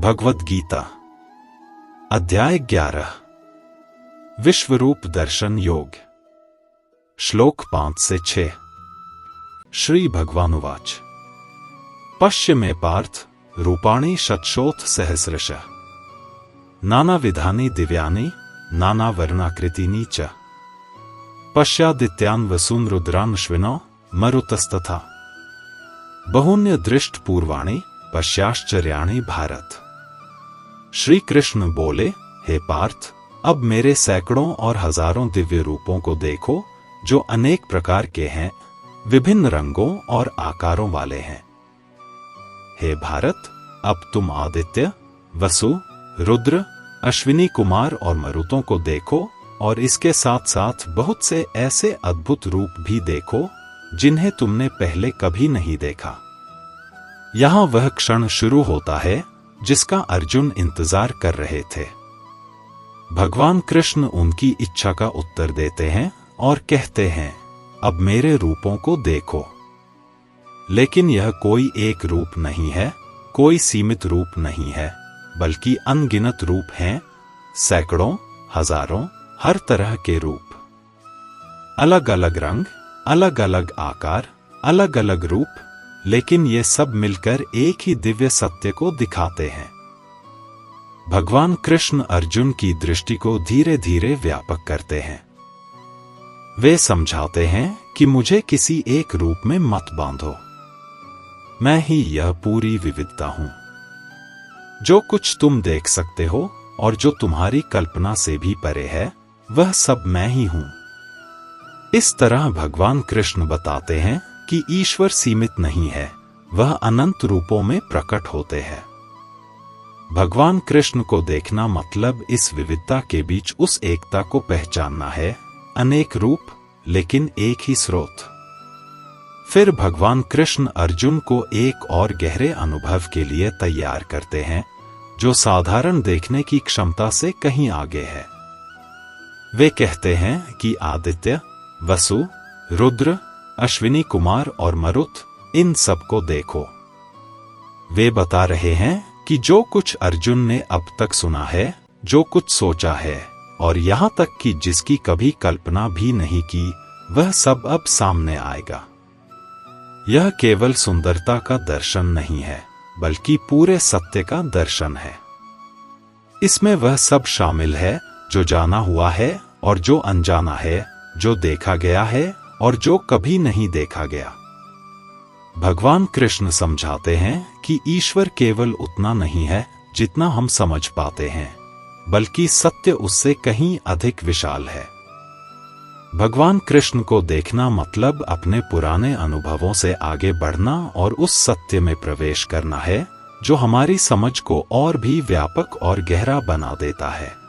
भगवद गीता अध्याय 11 विश्वरूप दर्शन योग श्लोक 5 से 6। श्री भगवानुवाच पश्य मे पार्थ रूपाणि शतशोथ सहस्रशः नानाविधानि दिव्यानि नानावर्णाकृतीनि च पश्यादित्यान् वसून् रुद्रान् अश्विनौ मरुतस्तथा बहुन्य दृष्ट पूर्वाणि पश्याश्चर्याणि भारत। श्री कृष्ण बोले, हे पार्थ, अब मेरे सैकड़ों और हजारों दिव्य रूपों को देखो जो अनेक प्रकार के हैं, विभिन्न रंगों और आकारों वाले हैं। हे भारत, अब तुम आदित्य, वसु, रुद्र, अश्विनी कुमार और मरुतों को देखो और इसके साथ साथ बहुत से ऐसे अद्भुत रूप भी देखो जिन्हें तुमने पहले कभी नहीं देखा। यहां वह क्षण शुरू होता है जिसका अर्जुन इंतजार कर रहे थे। भगवान कृष्ण उनकी इच्छा का उत्तर देते हैं और कहते हैं, अब मेरे रूपों को देखो। लेकिन यह कोई एक रूप नहीं है, कोई सीमित रूप नहीं है, बल्कि अनगिनत रूप हैं, सैकड़ों, हजारों, हर तरह के रूप, अलग अलग रंग, अलग अलग आकार, अलग अलग रूप, लेकिन ये सब मिलकर एक ही दिव्य सत्य को दिखाते हैं। भगवान कृष्ण अर्जुन की दृष्टि को धीरे धीरे व्यापक करते हैं। वे समझाते हैं कि मुझे किसी एक रूप में मत बांधो, मैं ही यह पूरी विविधता हूं। जो कुछ तुम देख सकते हो और जो तुम्हारी कल्पना से भी परे है, वह सब मैं ही हूं। इस तरह भगवान कृष्ण बताते हैं कि ईश्वर सीमित नहीं है, वह अनंत रूपों में प्रकट होते हैं। भगवान कृष्ण को देखना मतलब इस विविधता के बीच उस एकता को पहचानना है, अनेक रूप लेकिन एक ही स्रोत। फिर भगवान कृष्ण अर्जुन को एक और गहरे अनुभव के लिए तैयार करते हैं, जो साधारण देखने की क्षमता से कहीं आगे है। वे कहते हैं कि आदित्य, वसु, रुद्र, अश्विनी कुमार और मरुत, इन सबको देखो। वे बता रहे हैं कि जो कुछ अर्जुन ने अब तक सुना है, जो कुछ सोचा है और यहां तक कि जिसकी कभी कल्पना भी नहीं की, वह सब अब सामने आएगा। यह केवल सुंदरता का दर्शन नहीं है, बल्कि पूरे सत्य का दर्शन है। इसमें वह सब शामिल है जो जाना हुआ है और जो अनजाना है, जो देखा गया है और जो कभी नहीं देखा गया। भगवान कृष्ण समझाते हैं कि ईश्वर केवल उतना नहीं है जितना हम समझ पाते हैं, बल्कि सत्य उससे कहीं अधिक विशाल है। भगवान कृष्ण को देखना मतलब अपने पुराने अनुभवों से आगे बढ़ना और उस सत्य में प्रवेश करना है जो हमारी समझ को और भी व्यापक और गहरा बना देता है।